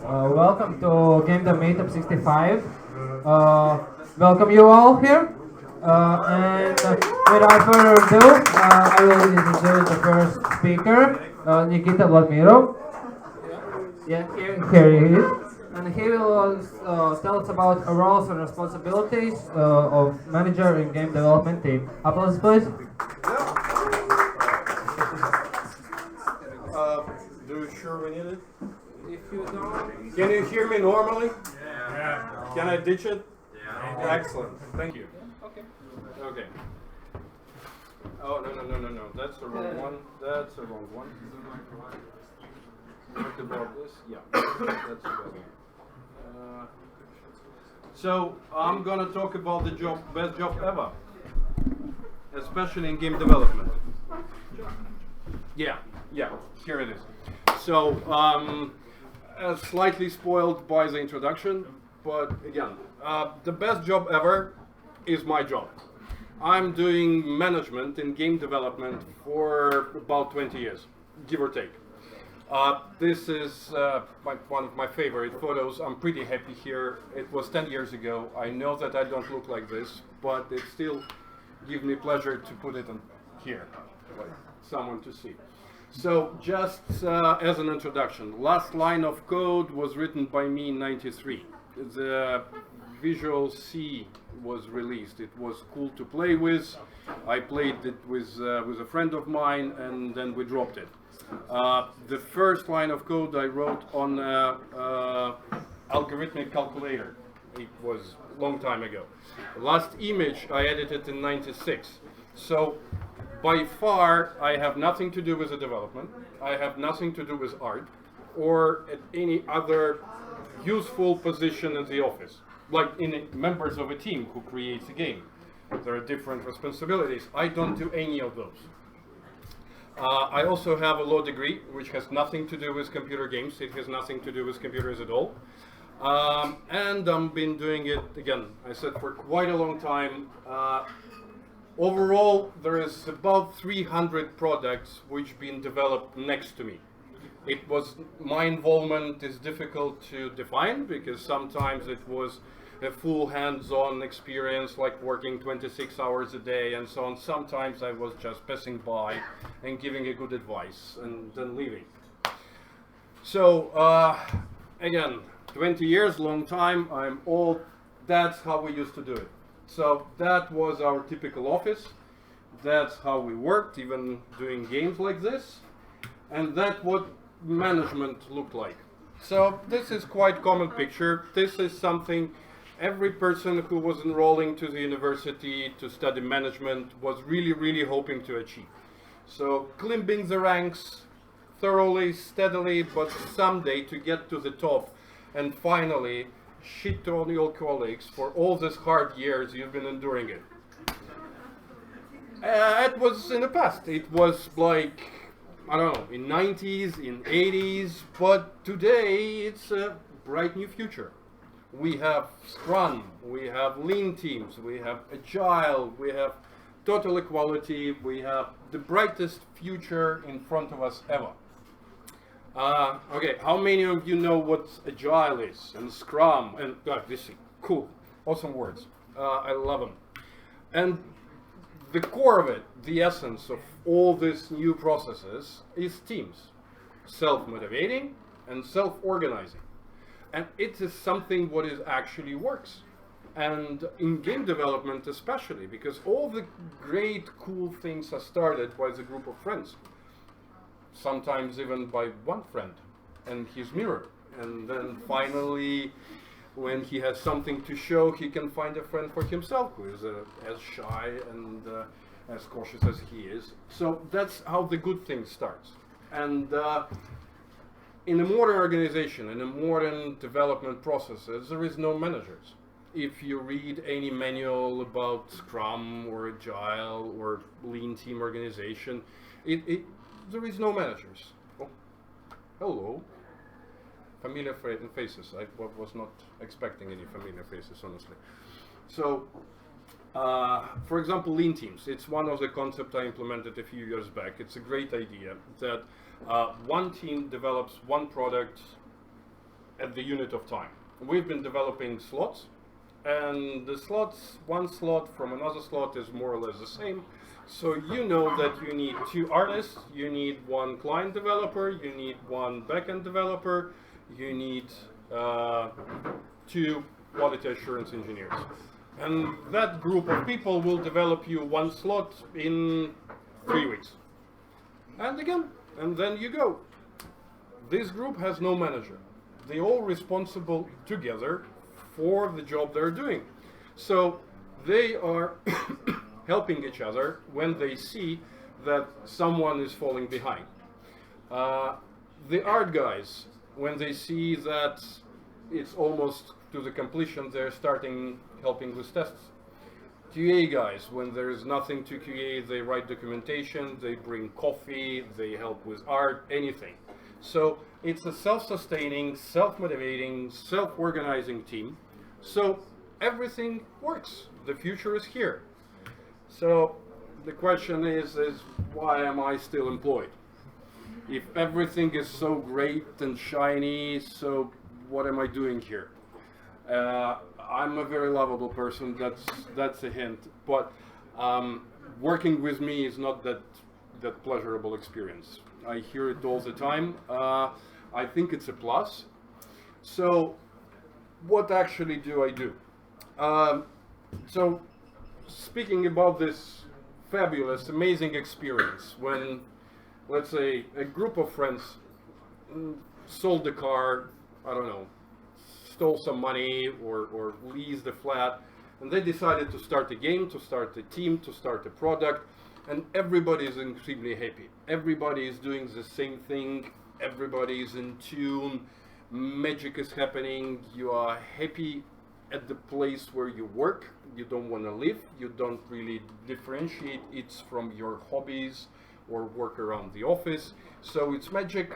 Welcome to GameDev Meetup 65. Welcome you all here. And without further ado, I will introduce the first speaker, Nikita Vladmirov. Yeah, here he is. And he will tell us about roles and responsibilities of manager in game development team. Applause, please. Do you sure we need it? If you don't, Can you hear me normally? Yeah. Can I ditch it? Yeah. Excellent. Thank you. okay. Okay. Oh, no. That's the wrong one. That's the wrong one. What about this? Yeah. That's the best one. So, I'm gonna talk about the best job ever. Especially in game development. Yeah, here it is. So, slightly spoiled by the introduction, but again, the best job ever is my job. I'm doing management in game development for about 20 years, give or take. This is one of my favorite photos. I'm pretty happy here. It was 10 years ago. I know that I don't look like this, but it still gives me pleasure to put it on here, like someone to see. So just as an introduction, last line of code was written by me in '93. The Visual C was released. It was cool to play with. I played it with a friend of mine, and then we dropped it. The first line of code I wrote on algorithmic calculator. It was a long time ago. The last image I edited in '96. So by far, I have nothing to do with the development. I have nothing to do with art or at any other useful position in the office, like in members of a team who creates a game. There are different responsibilities. I don't do any of those. I also have a law degree, which has nothing to do with computer games. It has nothing to do with computers at all. And I've been doing it, again, I said, for quite a long time. Overall, there is about 300 products which been developed next to me. My involvement is difficult to define because sometimes it was a full hands-on experience, like working 26 hours a day and so on. Sometimes I was just passing by and giving a good advice and then leaving. So again, 20 years, long time. I'm old. That's how we used to do it. So that was our typical office. That's how we worked, even doing games like this. And that's what management looked like. So this is quite common picture. This is something every person who was enrolling to the university to study management was really hoping to achieve. So climbing the ranks thoroughly, steadily, but someday to get to the top and finally shit on your colleagues for all these hard years you've been enduring it. It was in the past. It was like, I don't know, in 90s, in 80s, but today it's a bright new future. We have Scrum, we have lean teams, we have Agile, we have total equality, we have the brightest future in front of us ever. Okay, how many of you know what Agile is and Scrum and this is cool, awesome words. I love them. And the core of it, the essence of all these new processes is teams, self-motivating and self-organizing. And it is something what is actually works. And in game development especially, because all the great cool things are started by the group of friends. Sometimes even by one friend and his mirror. And then finally, when he has something to show, he can find a friend for himself who is as shy and as cautious as he is. So that's how the good thing starts. And in a modern organization, in a modern development processes, there is no managers. If you read any manual about Scrum or Agile or Lean Team organization, there is no managers. Oh, hello. Familiar faces. I was not expecting any familiar faces, honestly. So, for example, lean teams. It's one of the concepts I implemented a few years back. It's a great idea that one team develops one product at the unit of time. We've been developing slots, and the slots, one slot from another slot is more or less the same. So you know that you need 2 artists, you need 1 client developer, you need 1 backend developer, you need 2 quality assurance engineers. And that group of people will develop you 1 slot in 3 weeks. And again, and then you go. This group has no manager. They're all responsible together for the job they're doing. So they are helping each other when they see that someone is falling behind. The art guys, when they see that it's almost to the completion, they're starting helping with tests. QA guys, when there is nothing to QA, they write documentation, they bring coffee, they help with art, anything. So it's a self-sustaining, self-motivating, self-organizing team. So everything works. The future is here. So the question is why am I still employed? If everything is so great and shiny, so what am I doing here? I'm a very lovable person, that's a hint, but working with me is not that pleasurable experience. I hear it all the time. I think it's a plus. So what actually do I do? So speaking about this fabulous, amazing experience when, let's say, a group of friends sold the car, I don't know, stole some money or leased the flat, and they decided to start a game, to start a team, to start a product, and everybody is extremely happy. Everybody is doing the same thing, everybody is in tune, magic is happening, you are happy at the place where you work, you don't want to live, you don't really differentiate it from your hobbies or work around the office, so it's magic,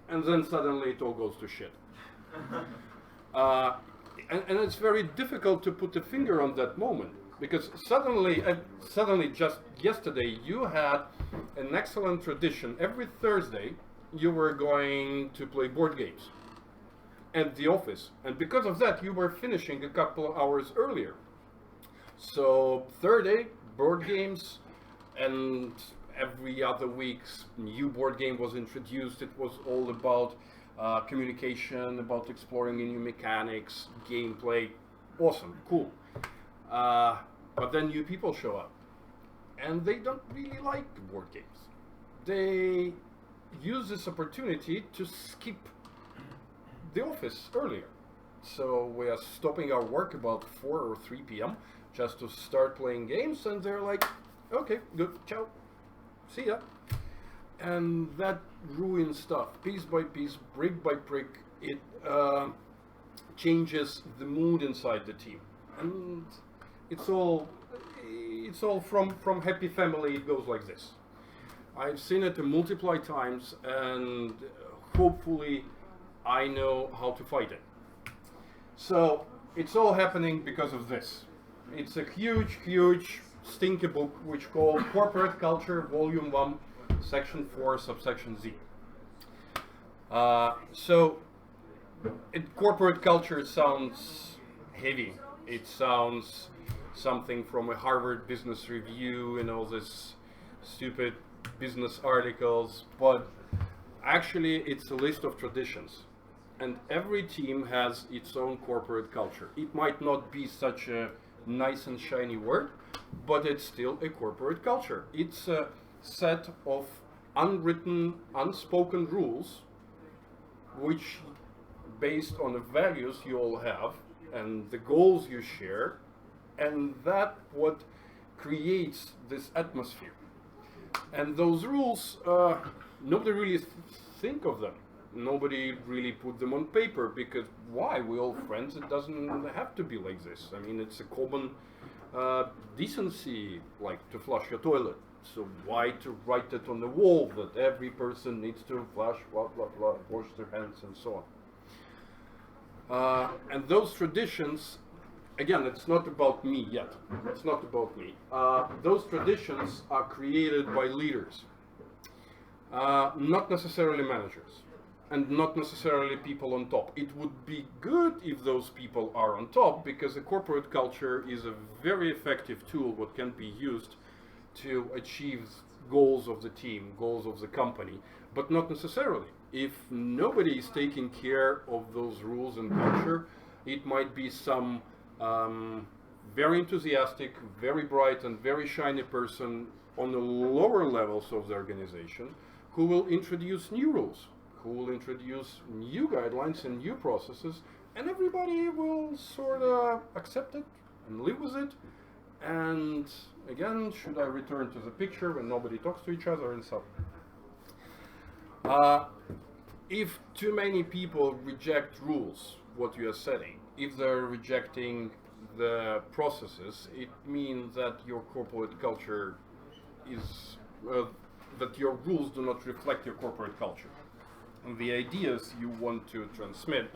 and then suddenly it all goes to shit. And it's very difficult to put a finger on that moment, because suddenly just yesterday you had an excellent tradition. Every Thursday you were going to play board games at the office, and because of that you were finishing a couple of hours earlier. So Thursday, board games, and every other week's new board game was introduced. It was all about communication, about exploring new mechanics, gameplay. Awesome, cool. But then new people show up, and they don't really like board games. They use this opportunity to skip the office earlier. So we are stopping our work about 4 or 3 p.m. just to start playing games, and they're like, okay, good, ciao, see ya. And that ruins stuff, piece by piece, brick by brick. It changes the mood inside the team, and it's all from happy family. It goes like this. I've seen it multiply times, and hopefully I know how to fight it. So it's all happening because of this. It's a huge stinky book which called Corporate Culture Volume 1, Section 4, Subsection Z. So corporate culture sounds heavy. It sounds something from a Harvard Business Review and all this stupid business articles, but actually it's a list of traditions. And every team has its own corporate culture. It might not be such a nice and shiny word, but it's still a corporate culture. It's a set of unwritten, unspoken rules, which based on the values you all have and the goals you share, and that what creates this atmosphere. And those rules, nobody really think of them. Nobody really put them on paper, because why? We're all friends. It doesn't have to be like this. I mean, it's a common decency, like to flush your toilet. So why to write it on the wall that every person needs to flush, blah, blah, blah, wash their hands and so on. And those traditions, again, it's not about me yet. It's not about me. Those traditions are created by leaders, not necessarily managers. and not necessarily people on top. It would be good if those people are on top, because the corporate culture is a very effective tool what can be used to achieve goals of the team, goals of the company, but not necessarily. If nobody is taking care of those rules and culture, it might be some very enthusiastic, very bright and very shiny person on the lower levels of the organization who will introduce new rules, who will introduce new guidelines and new processes, and everybody will sort of accept it and live with it. And again, should I return to the picture when nobody talks to each other and so on? If too many people reject rules, what you are setting, if they're rejecting the processes, it means that your corporate culture is, that your rules do not reflect your corporate culture. And the ideas you want to transmit,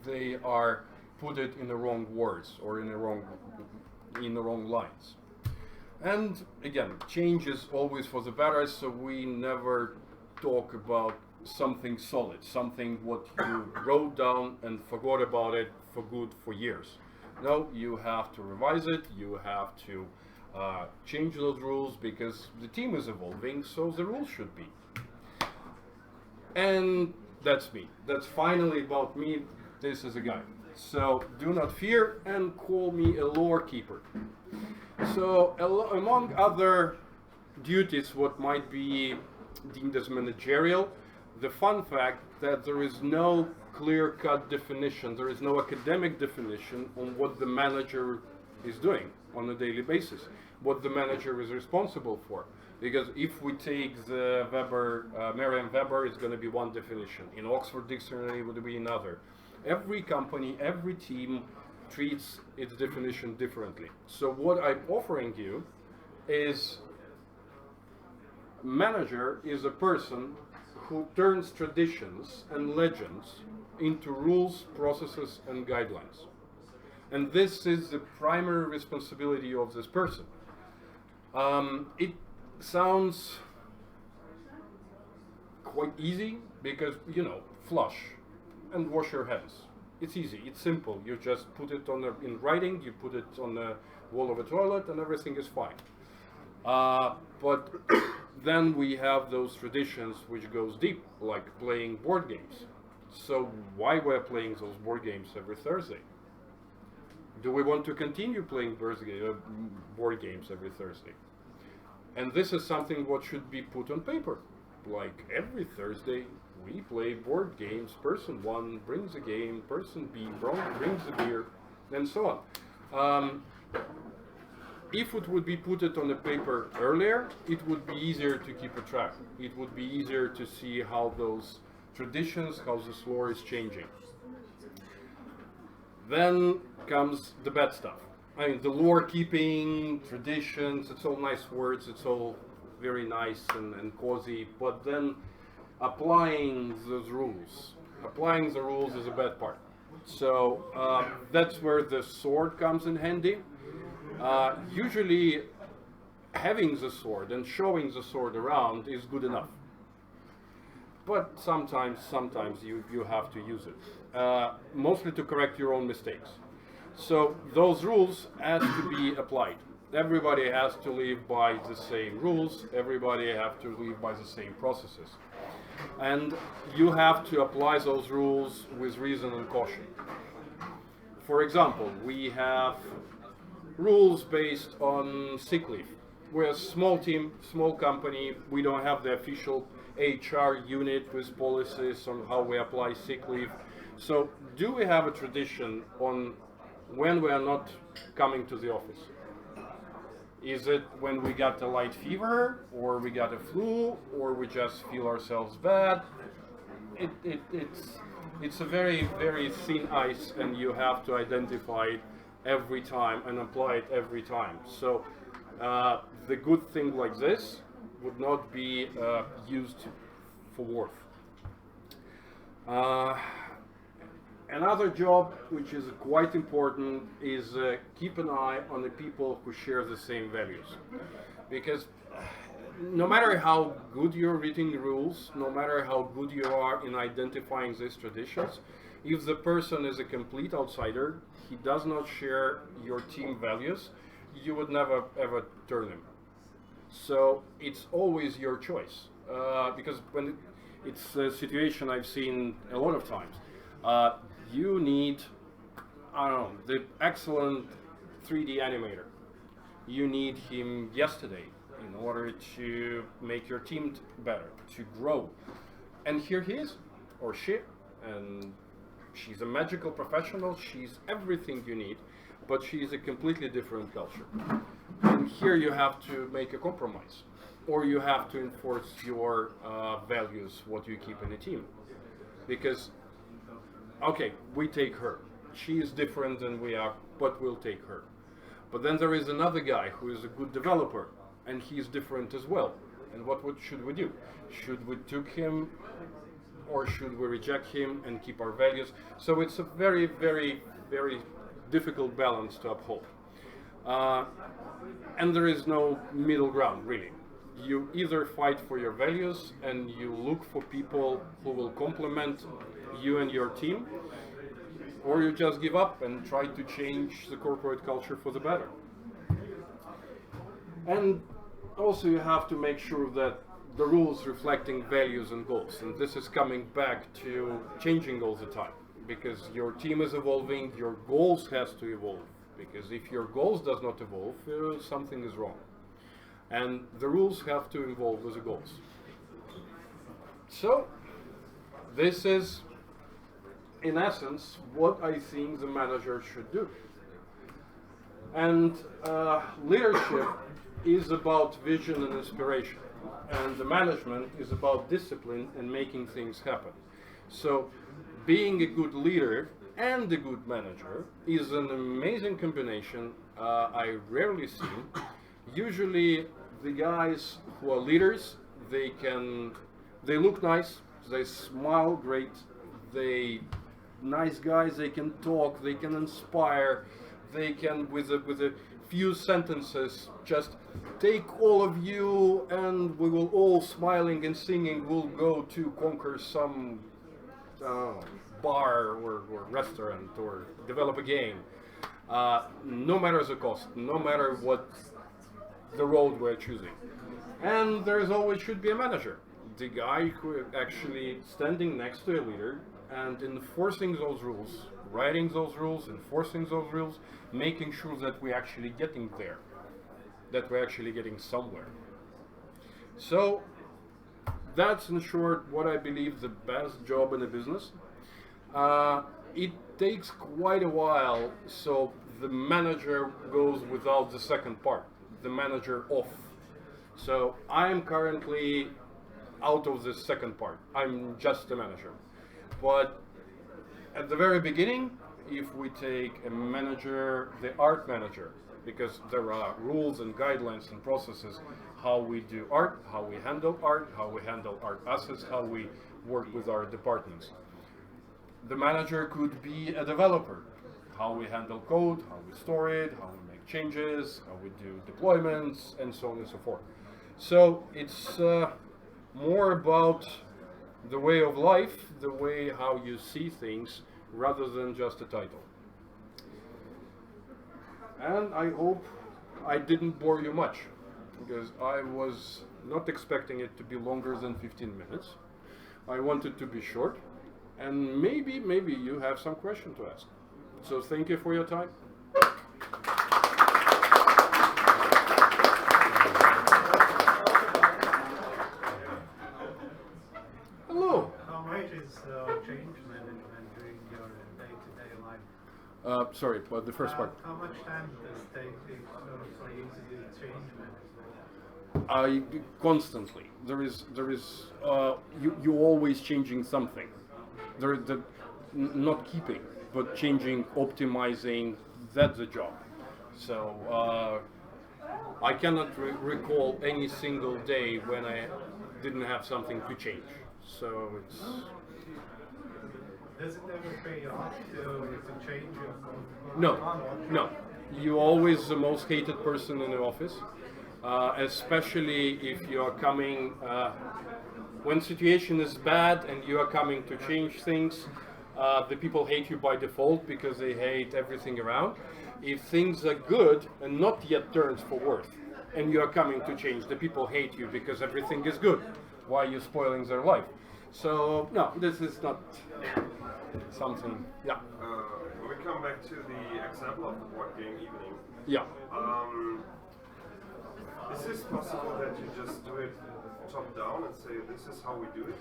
they are put it in the wrong words or in the wrong lines. And again, change is always for the better, so we never talk about something solid, something what you wrote down and forgot about it for good for years. No, you have to revise it, you have to change those rules, because the team is evolving, so the rules should be. And that's me. That's finally about me. This is a guy. So do not fear and call me a lore keeper. So among other duties what might be deemed as managerial, the fun fact that there is no clear-cut definition, there is no academic definition on what the manager is doing on a daily basis, what the manager is responsible for. Because if we take the Merriam-Webber, it's going to be one definition. In Oxford Dictionary, it would be another. Every company, every team treats its definition differently. So what I'm offering you is, manager is a person who turns traditions and legends into rules, processes, and guidelines. And this is the primary responsibility of this person. It sounds quite easy because, you know, flush and wash your hands. It's easy, it's simple. You just put it on in writing, you put it on the wall of a toilet, and everything is fine. But then we have those traditions which goes deep, like playing board games. So why we're playing those board games every Thursday? Do we want to continue playing board games every Thursday? And this is something what should be put on paper. Like every Thursday we play board games, person 1 brings a game, person B brings a beer, and so on. If it would be put it on the paper earlier, it would be easier to keep a track. It would be easier to see how those traditions, how this lore is changing. Then comes the bad stuff. I mean, the lore keeping, traditions, it's all nice words, it's all very nice and cozy, but then applying those rules. Applying the rules is a bad part. So that's where the sword comes in handy. Usually having the sword and showing the sword around is good enough. But sometimes you have to use it, mostly to correct your own mistakes. So those rules have to be applied. Everybody has to live by the same rules, everybody has to live by the same processes. And you have to apply those rules with reason and caution. For example, we have rules based on sick leave. We're a small team, small company, we don't have the official HR unit with policies on how we apply sick leave. So do we have a tradition on when we are not coming to the office? Is it when we got a light fever, or we got a flu, or we just feel ourselves bad? It's a very, very thin ice, and you have to identify it every time and apply it every time. So the good thing like this would not be used for work. Another job which is quite important is keep an eye on the people who share the same values, because no matter how good you're reading the rules, no matter how good you are in identifying these traditions, if the person is a complete outsider, he does not share your team values, you would never ever turn him. So it's always your choice, because when it's a situation I've seen a lot of times. You need, I don't know, the excellent 3D animator. You need him yesterday in order to make your team better, to grow. And here he is, or she, and she's a magical professional, she's everything you need, but she's a completely different culture. And here you have to make a compromise, or you have to enforce your values, what you keep in a team. Because, okay, we take her. She is different than we are, but we'll take her. But then there is another guy who is a good developer, and he's different as well. And what should we do? Should we take him, or should we reject him and keep our values? So it's a very, very, very difficult balance to uphold. And there is no middle ground, really. You either fight for your values and you look for people who will complement you and your team, or you just give up and try to change the corporate culture for the better. And also you have to make sure that the rules reflecting values and goals, and this is coming back to changing all the time, because your team is evolving, your goals has to evolve, because if your goals does not evolve, something is wrong. And the rules have to evolve with the goals. So this is in essence what I think the manager should do. And leadership is about vision and inspiration, and the management is about discipline and making things happen. So being a good leader and a good manager is an amazing combination I rarely see. Usually the guys who are leaders, they look nice, they smile great, they nice guys, they can talk, they can inspire, they can with a few sentences just take all of you, and we will all smiling and singing will go to conquer some bar or restaurant or develop a game, no matter the cost, no matter what the road we're choosing. And there's always should be a manager, the guy who actually standing next to a leader and enforcing those rules, writing those rules, enforcing those rules, making sure that we're actually getting there, that we're actually getting somewhere. So that's in short what I believe the best job in a business. It takes quite a while, so the manager goes without the second part, the manager off. So I'm currently out of the second part. I'm just a manager. But at the very beginning, if we take a manager, the art manager, because there are rules and guidelines and processes how we do art, how we handle art, how we handle art assets, how we work with our departments. The manager could be a developer, how we handle code, how we store it, how we make changes, how we do deployments, and so on and so forth. So it's more about the way of life, the way how you see things, rather than just a title. And I hope I didn't bore you much, because I was not expecting it to be longer than 15 minutes. I wanted to be short, and maybe you have some question to ask. So thank you for your time. Hello. How much is change management during your day-to-day life? Sorry, but the first part. How much time does it take for you to do change management? Constantly. There is you always changing something. Not keeping, but changing, optimizing. That's the job. So I cannot recall any single day when I didn't have something to change. So it's. Does it ever pay off to change your No. You always the most hated person in the office. especially if you are coming when situation is bad and you are coming to change things. The people hate you by default because they hate everything around. If things are good and not yet turned for worse, and you are coming to change, the people hate you because everything is good. Why are you spoiling their life? So no, this is not something. Yeah. When we come back to the example of the board game evening, Yeah. is this possible that you just do it top down and say this is how we do it?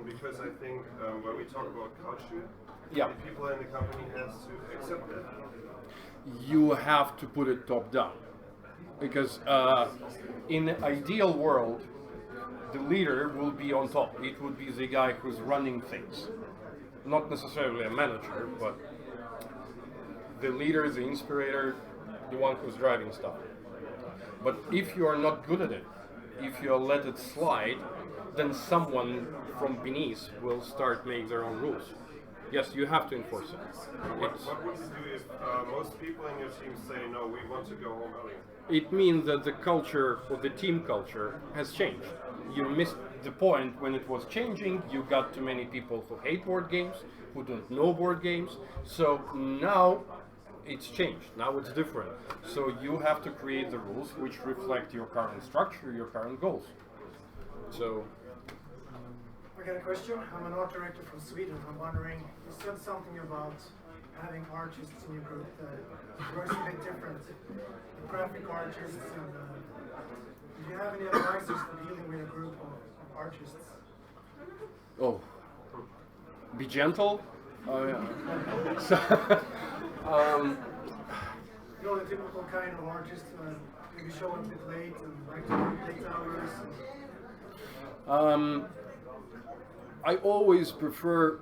Because I think when we talk about culture, Yeah. the people in the company has to accept that. You have to put it top down, because in the ideal world, the leader will be on top. It would be the guy who's running things, not necessarily a manager, but the leader, the inspirator, the one who's driving stuff. But if you are not good at it, if you let it slide, then someone from beneath will start make their own rules. Yes, you have to enforce it. What would you do if most people in your team say, no, we want to go home early? It means that the culture or the team culture has changed. You missed the point when it was changing. You got too many people who hate board games, who don't know board games. So now it's changed. Now it's different. So you have to create the rules which reflect your current structure, your current goals. So I got a question. I'm an art director from Sweden. I'm wondering, you said something about having artists in your group that works a bit different. The graphic artists and do you have any advices for dealing with a group of artists? oh, be gentle. Oh yeah. So, You know, the typical kind of artist, maybe show up a bit late and like to work late hours. I always prefer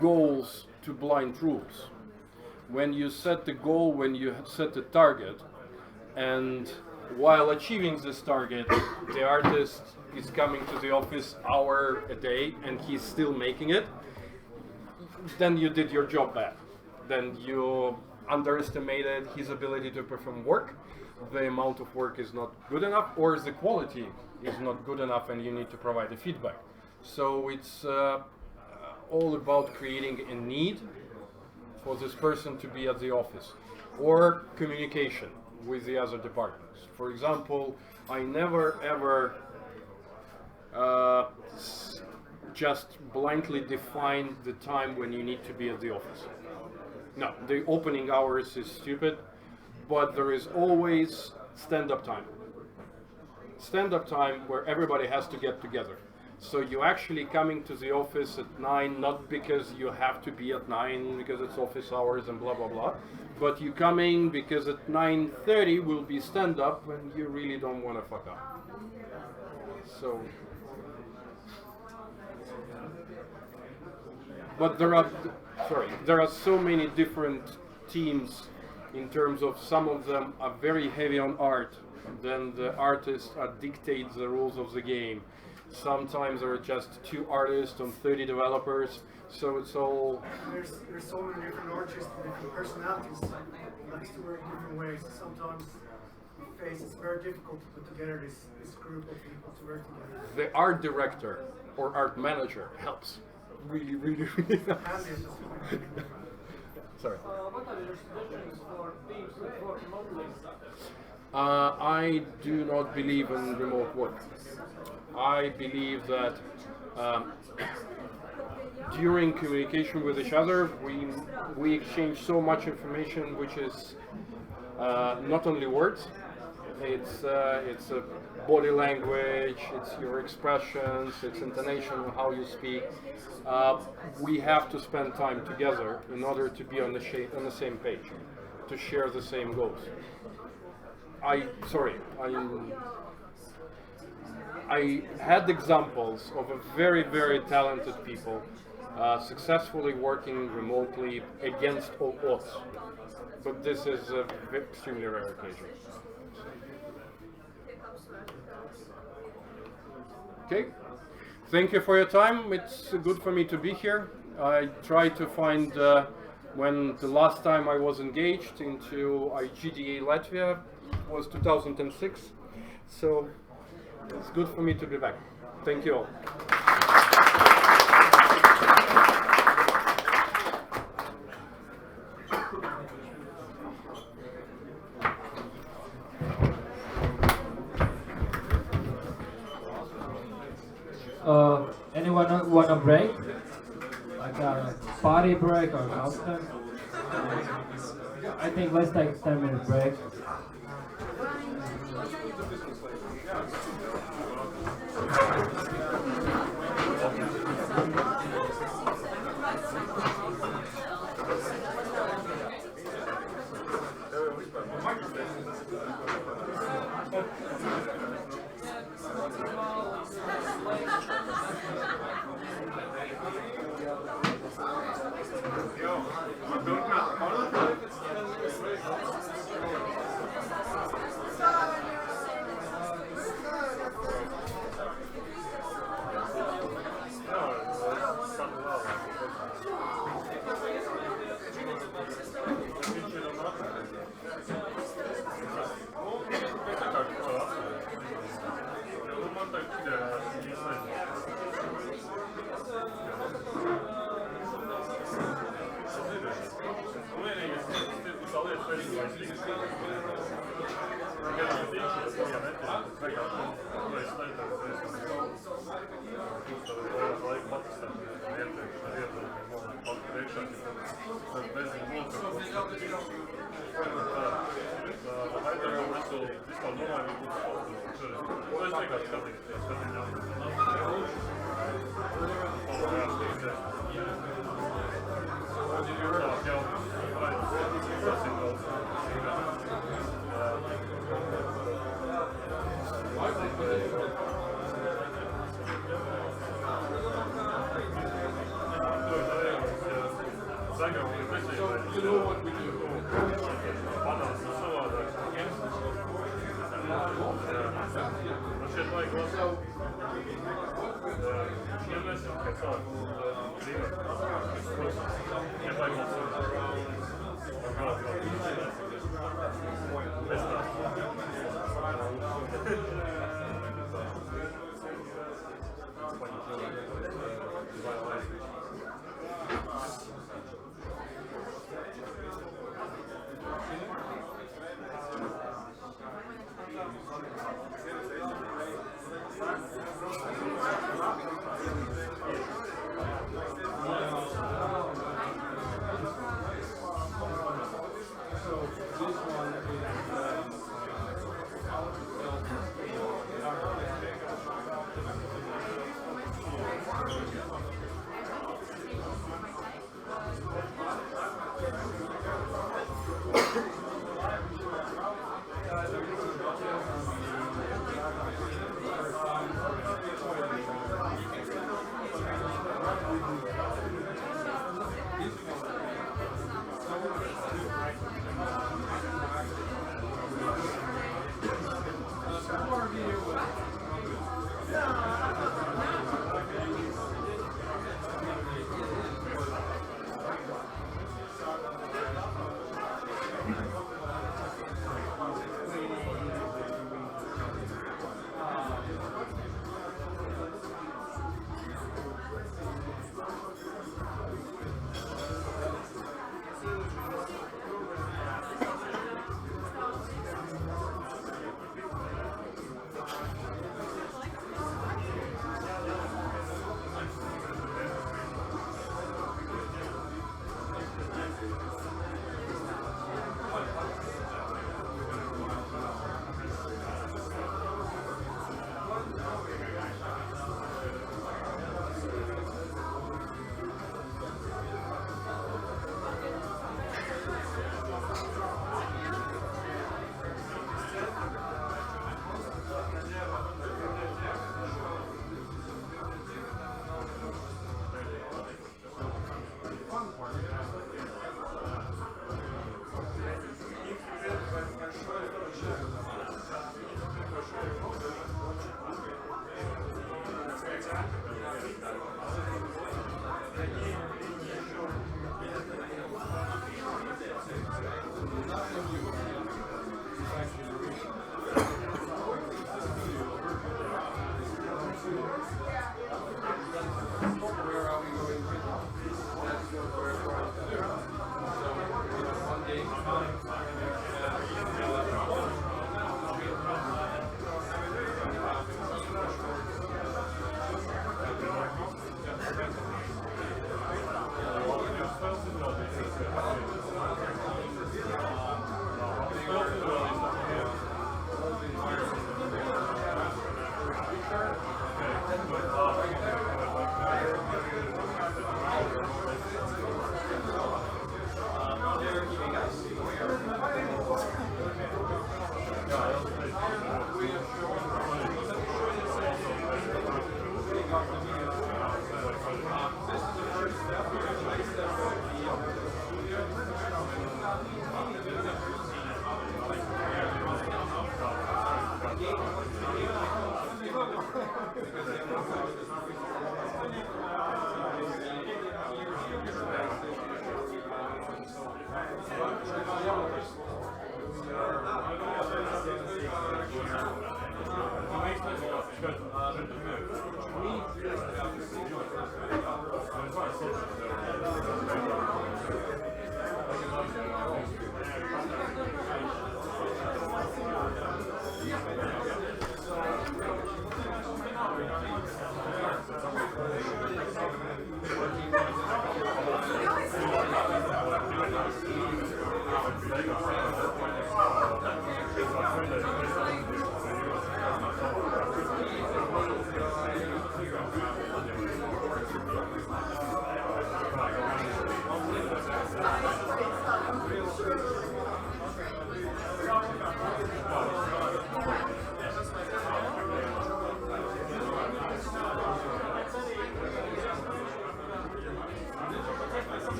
goals to blind rules. When you set the goal, when you set the target, and while achieving this target, the artist is coming to the office hour a day and he's still making it, then you did your job bad. Then you underestimated his ability to perform work. The amount of work is not good enough, or the quality is not good enough, and you need to provide the feedback. So it's all about creating a need for this person to be at the office, or communication with the other departments. For example, I never ever just blindly define the time when you need to be at the office. No, the opening hours is stupid, but there is always stand-up time. Stand-up time where everybody has to get together. So you're actually coming to the office at 9, not because you have to be at 9 because it's office hours and blah blah blah, but you're coming because at 9:30 will be stand-up when you really don't want to fuck up. So, but there are so many different teams in terms of some of them are very heavy on art, then the artists dictate the rules of the game. Sometimes there are just 2 artists on 30 developers, so it's all... There's so many different artists and different personalities likes to work different ways. Sometimes it's very difficult to put together this group of people to work together. The art director or art manager helps. Really, really, really helps. Sorry. What are your suggestions for teams that work remotely? I do not believe in remote work. I believe that during communication with each other, we exchange so much information, which is not only words. It's a body language, it's your expressions, it's intonation, how you speak. We have to spend time together in order to be on the same page, to share the same goals. I had examples of a very, very talented people successfully working remotely against all odds, but this is an extremely rare occasion. Okay, thank you for your time. It's good for me to be here. I tried to find when the last time I was engaged into GDA Latvia was 2006. So it's good for me to be back. Thank you all. Anyone want a break? Like a party break or something? I think let's take a 10-minute break.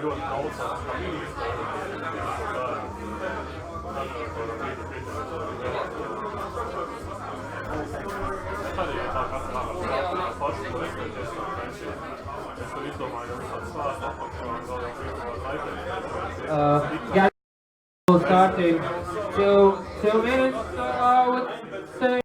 ļoti daudzās kamīnīs, tā ir domāju, ka tāds stāsts apakšā vēl jau laika. Yeah, we'll start in 2 minutes, I would say.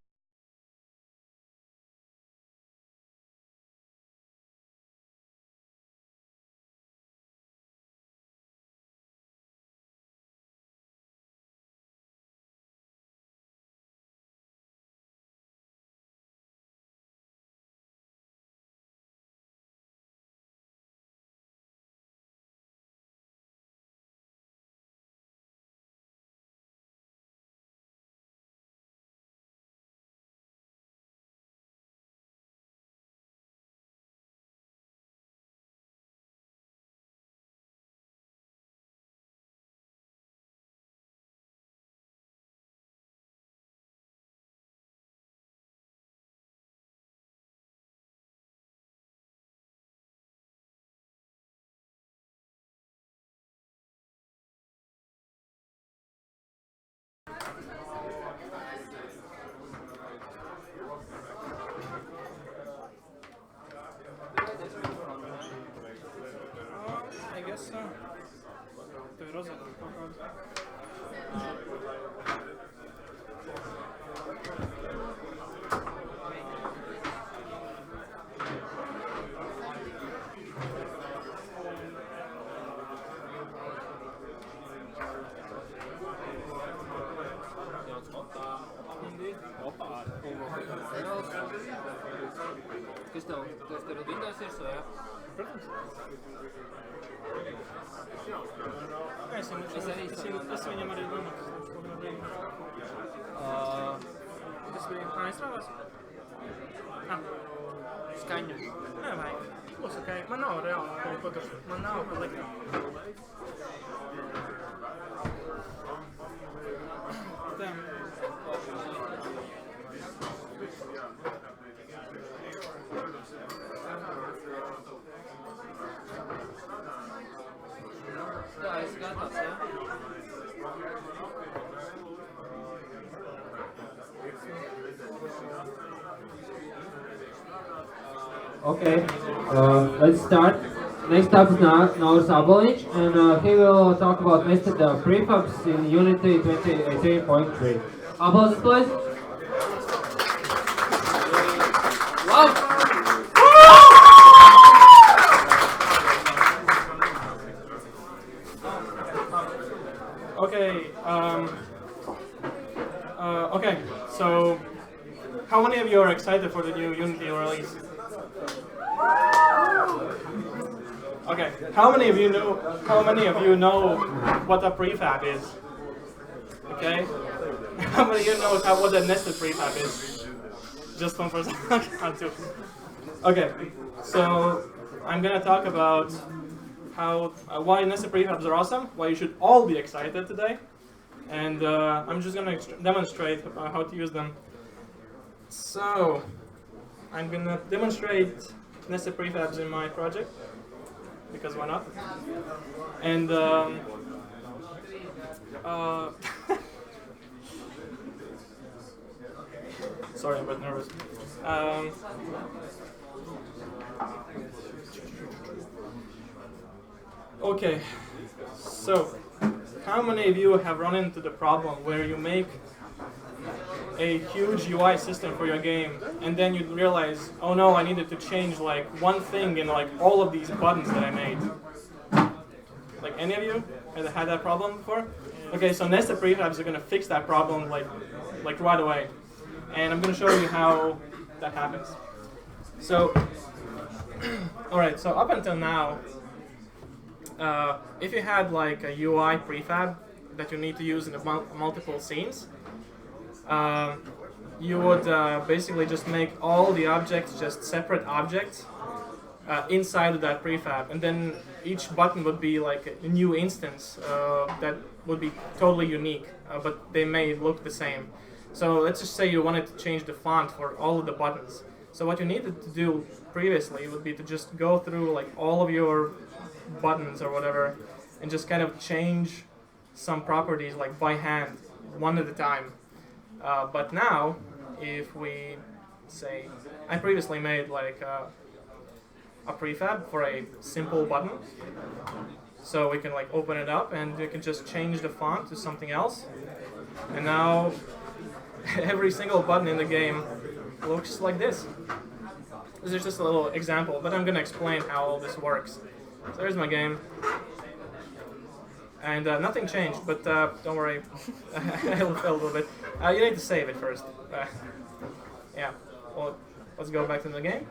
I guess so. Tev ir rozeta kaut kāda. Kas tev Windows ir, vai jā? Protams. Es viņam arī Linux. Tas bija aizstrādās? Skaņu. Nevajag. Būs ok. Man nav reāli kaut ko tur. Man nav ko likt. Tā. Tā, es gatavs, jā? Okay, let's start. Next up is Nauris Abolic, and he will talk about nested prefabs in Unity 2018.3. Applause, please. Wow! Okay, okay, so how many of you are excited for the new Unity release? Okay, how many of you know what a prefab is? Okay, how many of you know what a nested prefab is? Just one person. Two. Okay, so I'm gonna talk about why nested prefabs are awesome, why you should all be excited today, and I'm just gonna demonstrate how to use them. So I'm gonna demonstrate nested prefabs in my project, because why not? And sorry, I'm a bit nervous. Okay, so how many of you have run into the problem where you make a huge UI system for your game and then you realize, oh no, I needed to change like one thing in like all of these buttons that I made? Like any of you have had that problem before? Okay, so nested prefabs are going to fix that problem like right away, and I'm going to show you how that happens. So, all right, so up until now, if you had like a UI prefab that you need to use in multiple scenes, you would basically just make all the objects just separate objects inside of that prefab, and then each button would be like a new instance that would be totally unique, but they may look the same. So let's just say you wanted to change the font for all of the buttons. So what you needed to do previously would be to just go through like all of your buttons or whatever and just kind of change some properties like by hand, one at a time. But now, if we say, I previously made like a prefab for a simple button. So we can like open it up and we can just change the font to something else. And now every single button in the game looks like this. This is just a little example, but I'm going to explain how all this works. So here's my game. And nothing changed, but don't worry, I failed a little bit. You need to save it first. Yeah, well, let's go back to the game.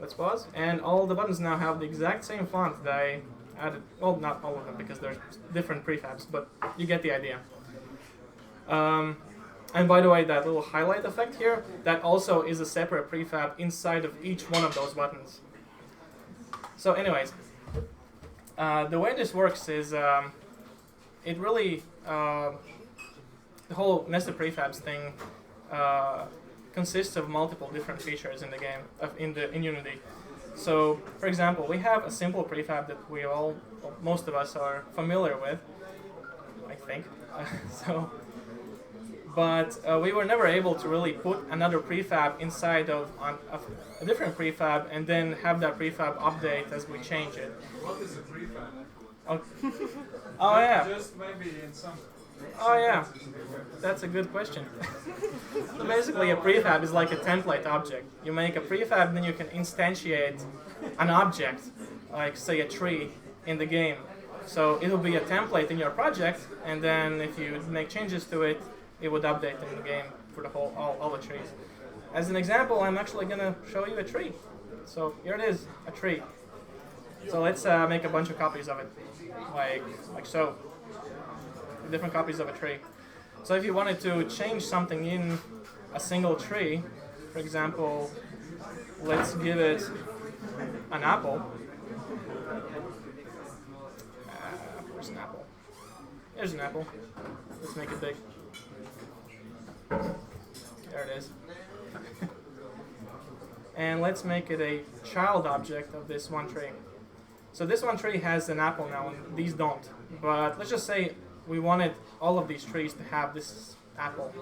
Let's pause. And all the buttons now have the exact same font that I added. Well, not all of them, because there's different prefabs, but you get the idea. And by the way, that little highlight effect here, that also is a separate prefab inside of each one of those buttons. So anyways, the way this works is it really, the whole nested prefabs thing consists of multiple different features in the game, in Unity. So, for example, we have a simple prefab that we all, well, most of us are familiar with, I think. But we were never able to really put another prefab inside of a different prefab and then have that prefab update as we change it. What is a prefab? Oh yeah. Just maybe in some. Oh yeah. That's a good question. So basically, a prefab is like a template object. You make a prefab, then you can instantiate an object, like say a tree, in the game. So it will be a template in your project, and then if you make changes to it, it would update in the game for the whole all the trees. As an example, I'm actually gonna show you a tree. So here it is, a tree. So let's make a bunch of copies of it, like so. Different copies of a tree. So if you wanted to change something in a single tree, for example, let's give it an apple. Where's an apple? There's an apple. Let's make it big. There it is. And let's make it a child object of this one tree. So this one tree has an apple now, and these don't. But let's just say we wanted all of these trees to have this apple.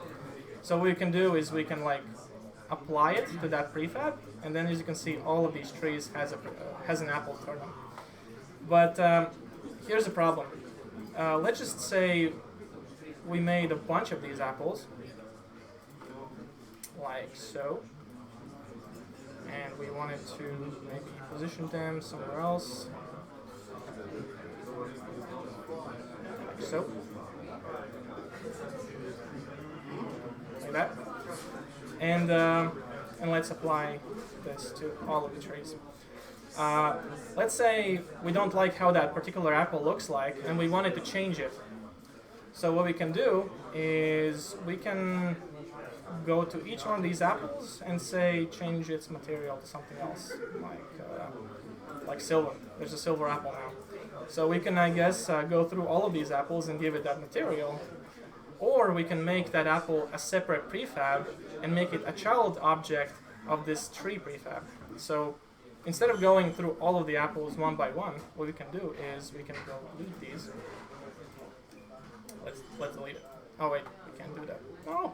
So what we can do is we can like apply it to that prefab, and then as you can see, all of these trees has an apple to them. But here's the problem. Let's just say we made a bunch of these apples, like so, and we wanted to maybe position them somewhere else. So, like that, and let's apply this to all of the trees. Let's say we don't like how that particular apple looks like, and we wanted to change it. So what we can do is we can go to each one of these apples and say change its material to something else, like silver. There's a silver apple now. So we can, I guess, go through all of these apples and give it that material. Or we can make that apple a separate prefab and make it a child object of this tree prefab. So instead of going through all of the apples one by one, what we can do is we can go delete these. Let's delete it. Oh wait, we can't do that. Oh.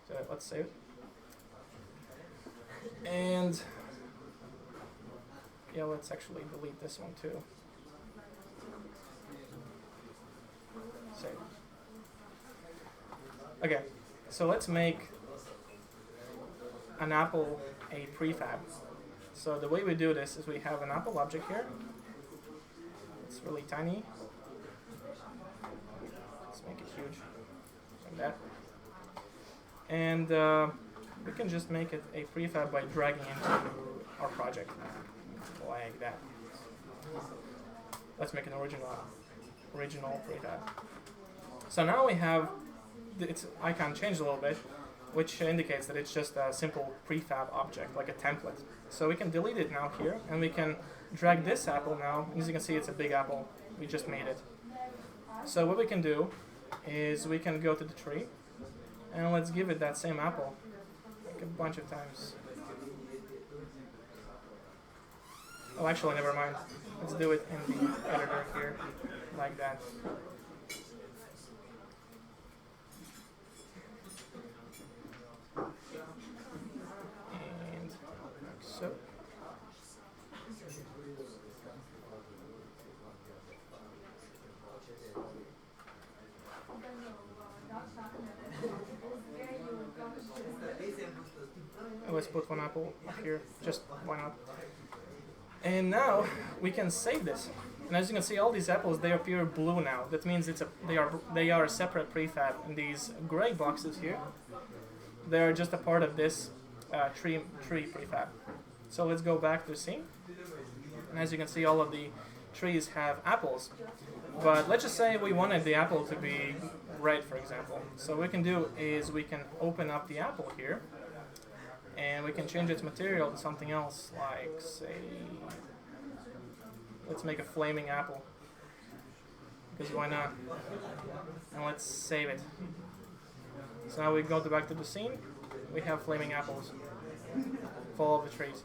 So let's save it. And yeah, let's actually delete this one too. Save. Okay, so let's make an apple a prefab. So the way we do this is we have an apple object here. It's really tiny. Let's make it huge, like that. And we can just make it a prefab by dragging into our project, like that. Let's make an original prefab. So now we have its icon changed a little bit, which indicates that it's just a simple prefab object, like a template. So we can delete it now here, and we can drag this apple now. As you can see, it's a big apple. We just made it. So what we can do is we can go to the tree, and let's give it that same apple, like a bunch of times. Oh, actually, never mind. Let's do it in the editor here, like that. put one apple up here, just why not? And now we can save this. And as you can see, all these apples, they appear blue now. That means they are a separate prefab. And these gray boxes here, they are just a part of this tree prefab. So let's go back to the scene. And as you can see, all of the trees have apples. But let's just say we wanted the apple to be red, for example. So what we can do is we can open up the apple here, and we can change its material to something else, like, say, let's make a flaming apple, because why not? And let's save it. So now we go back to the scene. We have flaming apples for all of the trees.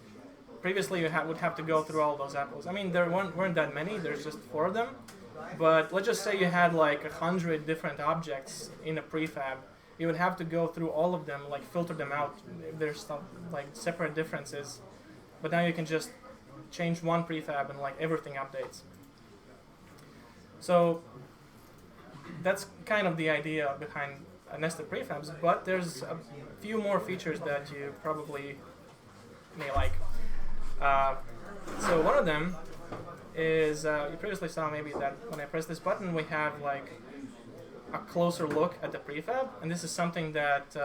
Previously, you would have to go through all those apples. I mean, there weren't that many. There's just 4 of them. But let's just say you had like 100 different objects in a prefab. You would have to go through all of them, like filter them out. There's some like separate differences. But now you can just change one prefab and like everything updates. So that's kind of the idea behind nested prefabs. But there's a few more features that you probably may like. So one of them is, you previously saw maybe that when I press this button, we have like a closer look at the prefab, and this is something that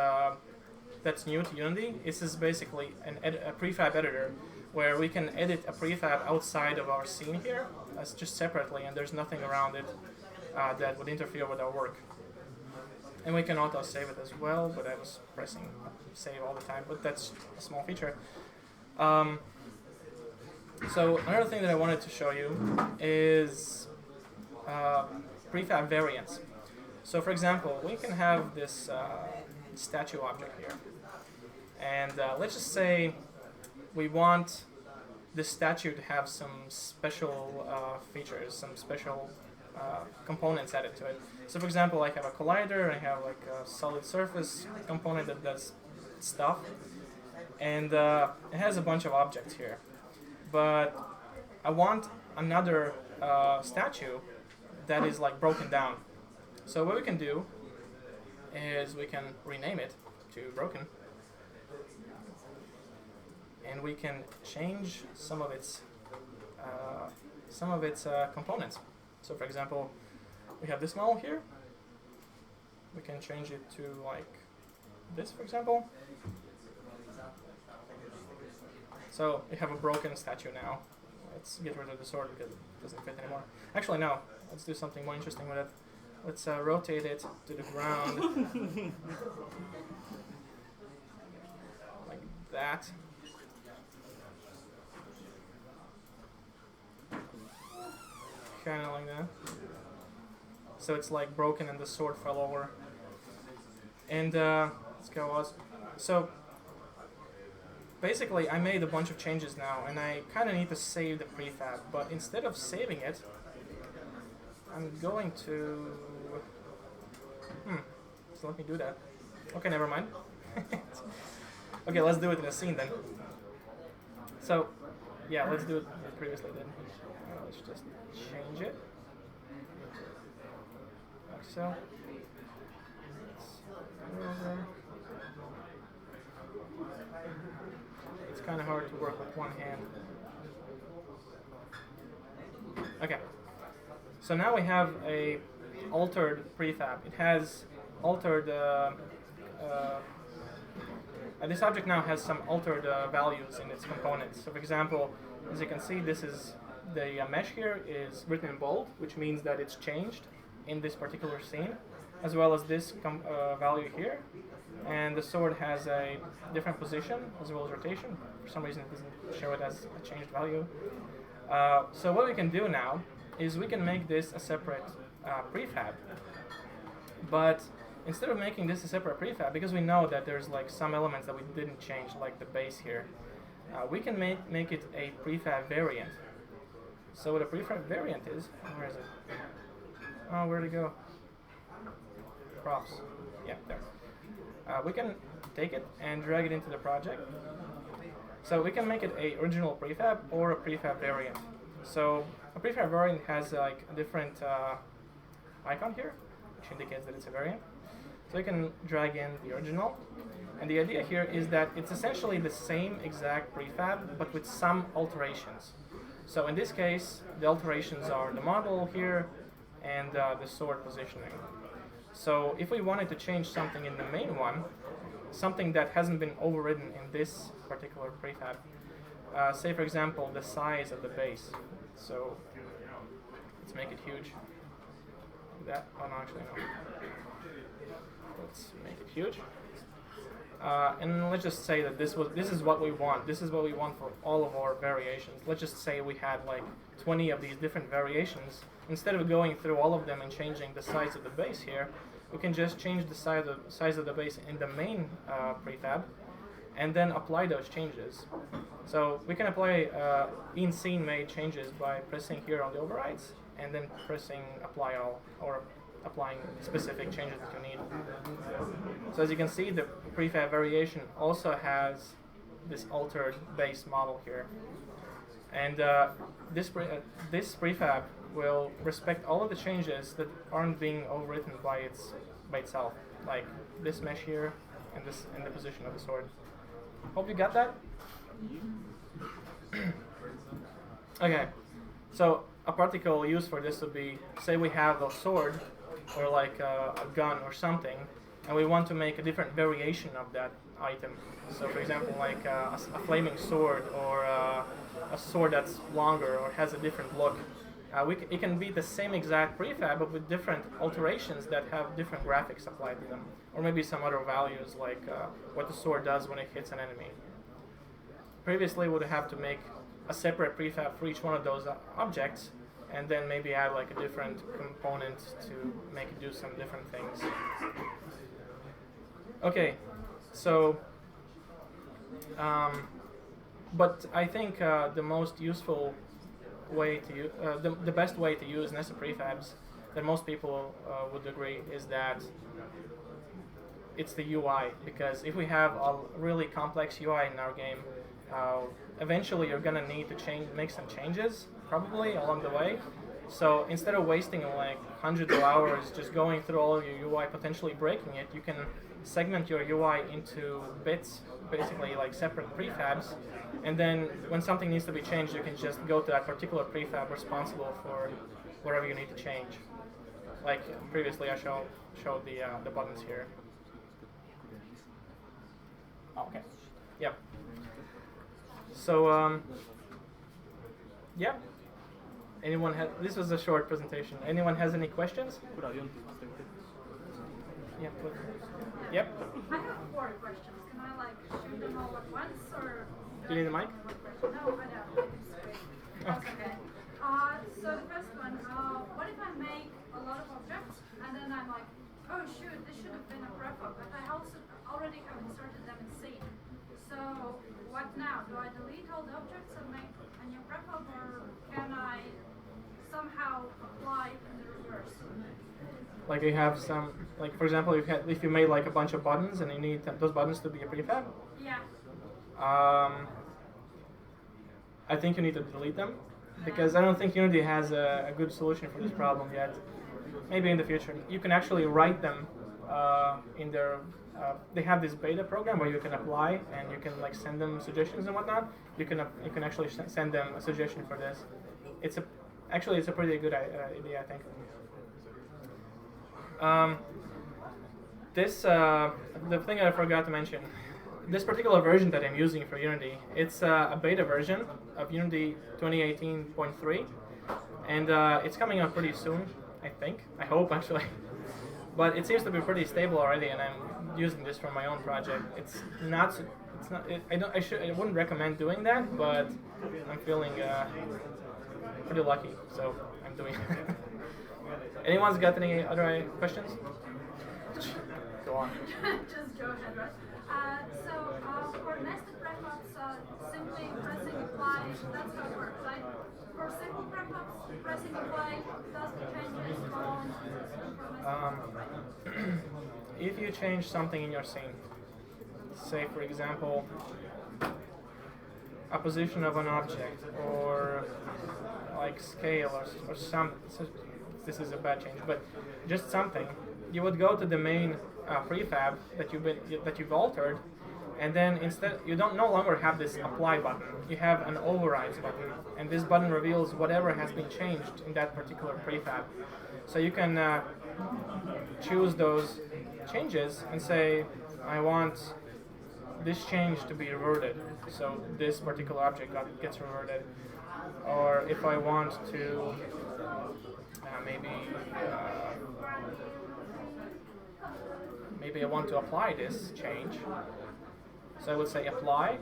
that's new to Unity. This is basically a prefab editor where we can edit a prefab outside of our scene here, just separately, and there's nothing around it that would interfere with our work. And we can auto save it as well, but I was pressing save all the time, but that's a small feature. So another thing that I wanted to show you is prefab variants. So for example, we can have this statue object here. And let's just say we want this statue to have some special features, some special components added to it. So for example, I have a collider, I have like a solid surface component that does stuff. And it has a bunch of objects here. But I want another statue that is like broken down. So what we can do is we can rename it to broken, and we can change some of its components. So for example, we have this model here. We can change it to like this, for example. So we have a broken statue now. Let's get rid of the sword because it doesn't fit anymore. Actually, no. Let's do something more interesting with it. Let's rotate it to the ground. Like that. Kind of like that. So it's like broken and the sword fell over. And let's go. So basically, I made a bunch of changes now, and I kind of need to save the prefab. But instead of saving it, I'm going to... So let me do that. Okay, never mind. Okay, let's do it in a scene then. So, yeah, let's do it previously then. Let's just change it. Like so. It's kind of hard to work with one hand. Okay. So now we have a altered prefab. It has altered. This object now has some altered values in its components. So, for example, as you can see, this is the mesh here is written in bold, which means that it's changed in this particular scene, as well as this value here. And the sword has a different position as well as rotation. For some reason, it doesn't show it as a changed value. So what we can do now is we can make this a separate prefab. But instead of making this a separate prefab, because we know that there's like some elements that we didn't change, like the base here, we can make it a prefab variant. So what a prefab variant is, where is it? Oh, where'd it go? Props. Yeah, there. We can take it and drag it into the project. So we can make it a original prefab or a prefab variant. So a prefab variant has like a different icon here, which indicates that it's a variant. So you can drag in the original, And the idea here is that it's essentially the same exact prefab, but with some alterations. So in this case, the alterations are the model here and the sword positioning. So if we wanted to change something in the main one, something that hasn't been overridden in this particular prefab, say for example the size of the base. So let's make it huge. That, oh no, actually no. Let's make it huge. And let's just say that this is what we want. This is what we want for all of our variations. Let's just say we had like 20 of these different variations. Instead of going through all of them and changing the size of the base here, we can just change the size of the base in the main prefab, and then apply those changes. So we can apply in-scene made changes by pressing here on the overrides, and then pressing apply all, or applying specific changes that you need. So as you can see, the prefab variation also has this altered base model here. And this prefab will respect all of the changes that aren't being overwritten by itself, like this mesh here and this and the position of the sword. Hope you got that. Okay, so a practical use for this would be, say we have a sword or like a gun or something, and we want to make a different variation of that item. So for example, like a flaming sword, or a sword that's longer or has a different look. It can be the same exact prefab, but with different alterations that have different graphics applied to them, or maybe some other values like what the sword does when it hits an enemy. Previously, we would have to make a separate prefab for each one of those objects, and then maybe add like a different component to make it do some different things. Okay, so but I think the most useful way to the best way to use nested prefabs that most people would agree is that it's the UI, because if we have a really complex UI in our game, eventually you're gonna need to make some changes probably along the way. So instead of wasting like hundreds of hours just going through all of your UI, potentially breaking it, you can segment your UI into bits, basically like separate prefabs, and then when something needs to be changed, you can just go to that particular prefab responsible for whatever you need to change. Like previously I showed the buttons here. Okay. Yep. So yeah. Anyone has? This was a short presentation. Anyone has any questions? Yeah. Please. Yep. I have 4 questions. Can I like shoot them all at once, or? Do you need a mic? No, I don't. That's okay. So the first one, what if I make a lot of objects and then I'm like, oh shoot, this should have been a prefab, but I also already have inserted them in scene. So what now? Do I delete all the objects and make a new prefab, or can I somehow apply in the reverse? Like you have some, like for example, if you made like a bunch of buttons and you need those buttons to be a prefab. Yeah. I think you need to delete them, because I don't think Unity has a good solution for this problem yet. Maybe in the future. You can actually write them in their, they have this beta program where you can apply and you can like send them suggestions and whatnot. You can actually send them a suggestion for this. It's a pretty good idea, I think. The thing I forgot to mention, this particular version that I'm using for Unity, it's a beta version of Unity 2018.3, and it's coming out pretty soon, I think. I hope, actually. But it seems to be pretty stable already, and I'm using this for my own project. I wouldn't recommend doing that, but I'm feeling pretty lucky, so I'm doing it. Anyone's got any other questions? Go on. Just go ahead, right? For nested prefabs, simply pressing apply, that's how it works, right? For simple prefabs, pressing apply does the changes on If you change something in your scene, say for example, a position of an object, or like scale, or some, this is a bad change, but just something, you would go to the main prefab that you've altered, and then instead you don't no longer have this apply button. You have an overrides button, and this button reveals whatever has been changed in that particular prefab. So you can choose those changes and say, I want this change to be reverted, so this particular object gets reverted. Or if I want to maybe I want to apply this change, so I would say apply,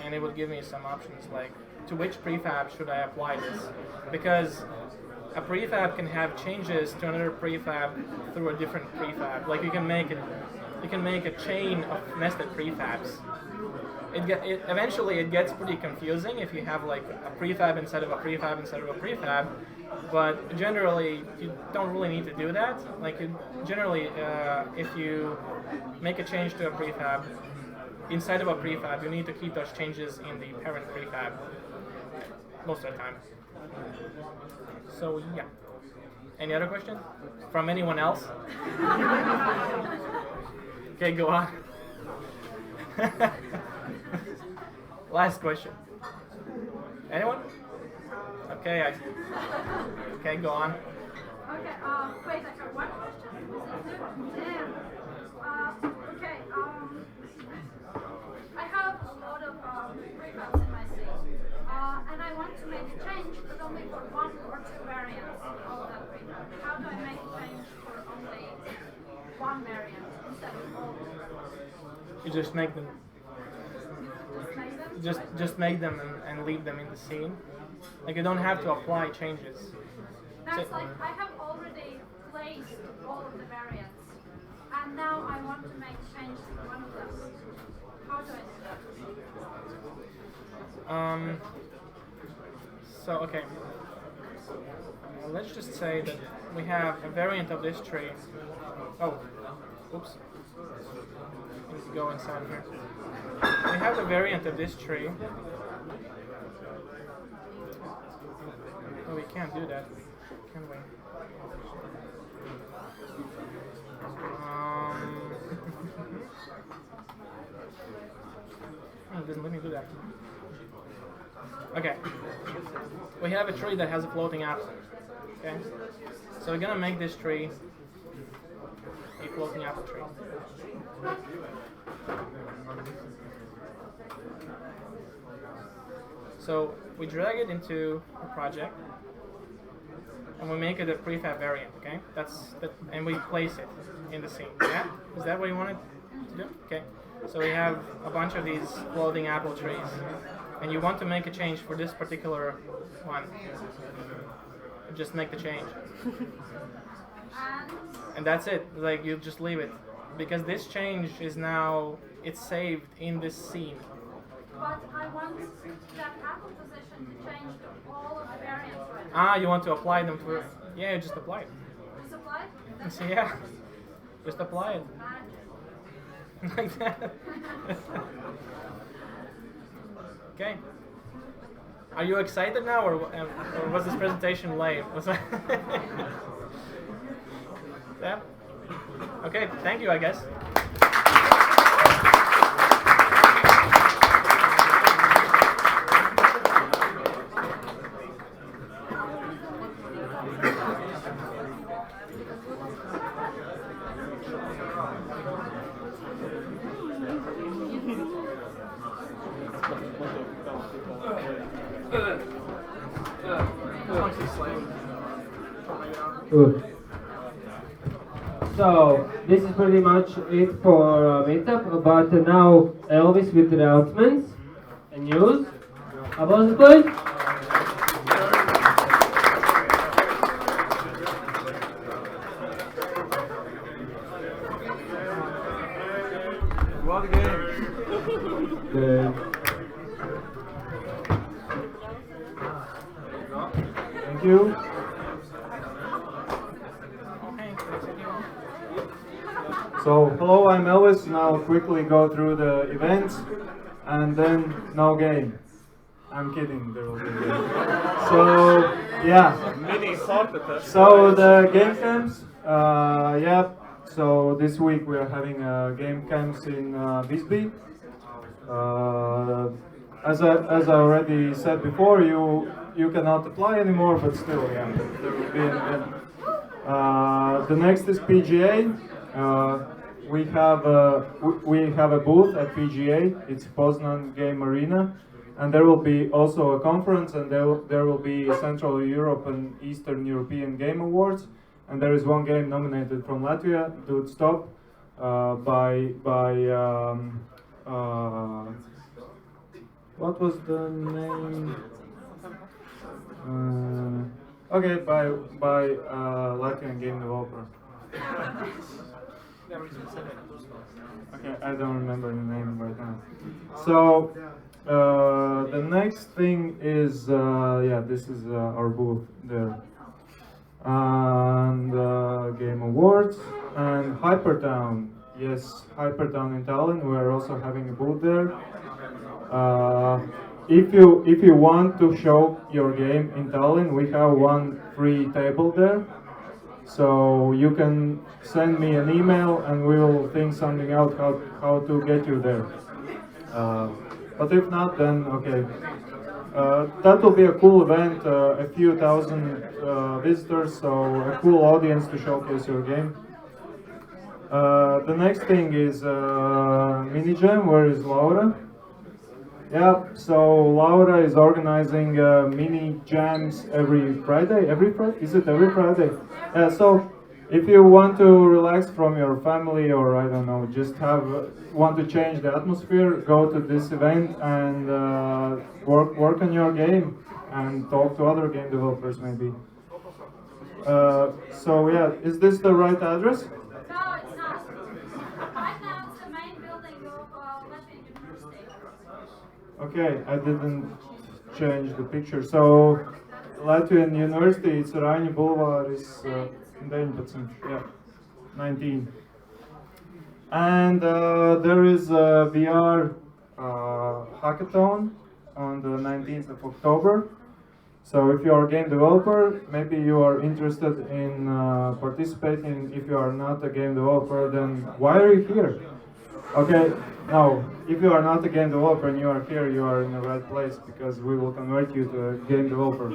and it would give me some options like to which prefab should I apply this, because a prefab can have changes to another prefab through a different prefab. Like you can make a chain of nested prefabs. Eventually it gets pretty confusing if you have like a prefab inside of a prefab inside of a prefab, but generally you don't really need to do that. Like generally, if you make a change to a prefab inside of a prefab, you need to keep those changes in the parent prefab most of the time. So yeah. Any other questions from anyone else? Okay, go on. Last question. Anyone? Okay, okay, go on. Okay, wait, I have one question. Damn. Okay, I have a lot of prefabs in my scene, and I want to make a change, but only for one or two variants of that prefab. How do I make a change for only one variant instead of all? You just make them. Just make them? Just make them and leave them in the scene. Like you don't have to apply changes. That's like I have already placed all of the variants, and now I want to make a change to one of them. How do I do that? So okay. Let's just say that we have a variant of this tree. Oh, oops. I need to go inside here. We have a variant of this tree. Oh, we can't do that, can we? It doesn't let me do that. Okay. We have a tree that has a floating apple. Okay. So we're gonna make this tree a floating apple tree. So we drag it into a project, and we make it a prefab variant. Okay, and we place it in the scene. Yeah, is that what you wanted to do? Okay. So we have a bunch of these floating apple trees, and you want to make a change for this particular one. Just make the change, and that's it. Like you just leave it, because this change is now saved in this scene. But I want that apple position to change to all of the variants right now. You want to apply them to it? Yeah, you just apply it. Just apply? So, yeah, just apply it. Magic. Like that. Okay. Are you excited now, or was this presentation lame? Yeah. Okay. Thank you, I guess. Good. So this is pretty much it for Meetup, but now Elvis with the announcements and news. Applause please. What game? Good. Thank you. So, hello, I'm Elvis. Now quickly go through the events and then no game. I'm kidding, there will be a game. So, yeah. Mini soccer test. So, the game camps, yeah, So this week we are having game camps in Visby. As I already said before, you cannot apply anymore, but still, yeah, there will be an event. The next is PGA. We have a booth at PGA. It's Poznan Game Arena, and there will be also a conference, and there will be Central Europe and Eastern European Game Awards, and there is one game nominated from Latvia, Dude Stop, by what was the name? Okay, by Latvian game developer. Okay, I don't remember the name right now. So the next thing is yeah, this is our booth there, and Game Awards and Hypertown. Yes, Hypertown in Tallinn. We are also having a booth there. If you want to show your game in Tallinn, we have one free table there. So you can send me an email and we will think something out how to get you there. But if not, then okay. That will be a cool event, a few thousand visitors, so a cool audience to showcase your game. The next thing is mini jam. Where is Laura? Yeah, so Laura is organizing mini jams every Friday. Every Friday? Is it every Friday? Yeah, so if you want to relax from your family, or I don't know, just want to change the atmosphere, go to this event and work on your game and talk to other game developers maybe. So yeah, is this the right address? No, it's not. Right now it's the main building of Latvian University. Okay, I didn't change the picture. So Latvian University, it's Raini Boulevard, is 19, yeah, 19. And there is a VR hackathon on the 19th of October. So if you are a game developer, maybe you are interested in participating. If you are not a game developer, then why are you here? Okay, no, if you are not a game developer and you are here, you are in the right place, because we will convert you to a game developer.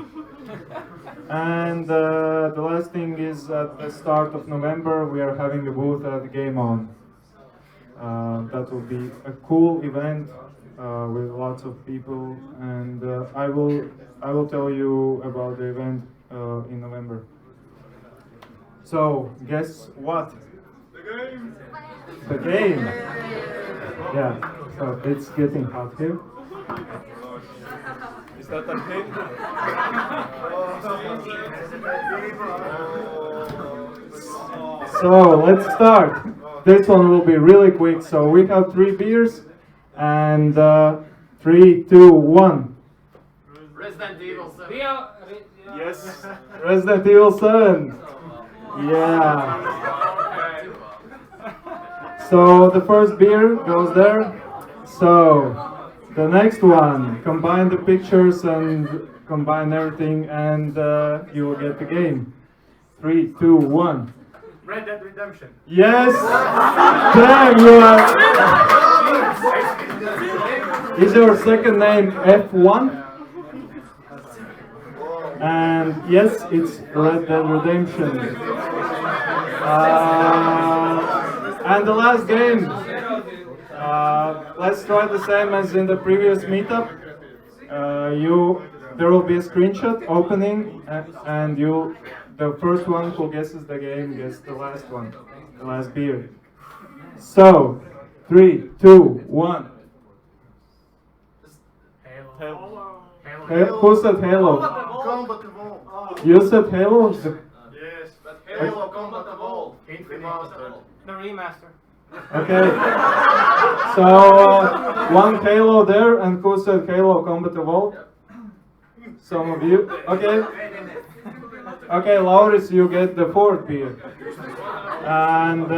And the last thing is, at the start of November, we are having a booth at Game On. That will be a cool event with lots of people, and I will tell you about the event in November. So, guess what? The game! Yeah, so it's getting hot here. Is that a hint? So let's start. This one will be really quick. So we have 3 beers, and 3, 2, 1. Resident Evil 7. Yes, Resident Evil 7. Yeah. So the first beer goes there. So the next one, combine the pictures and combine everything, and you will get the game. 3, 2, 1. Red Dead Redemption. Yes! Damn, you are... Is your second name F1? And yes, it's Red Dead Redemption. And the last game. Let's try the same as in the previous meetup. There will be a screenshot opening, and the first one who guesses the game gets the last one, the last beer. So, 3, 2, 1. Halo. Who said Halo? Combat Evolved. You said Halo? Yes, but Halo Combat Evolved. Remastered. The remaster. Okay. So, one Halo there, and who said Halo Combat Evolved? Some of you. Okay. Okay, Lauris, you get the 4th beer. And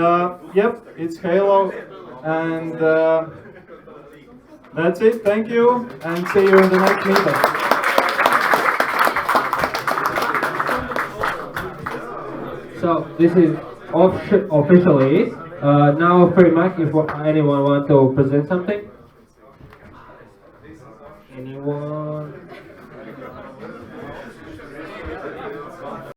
yep, it's Halo. And that's it. Thank you, and see you in the next meetup. So this is officially. Now free mic if anyone want to present something.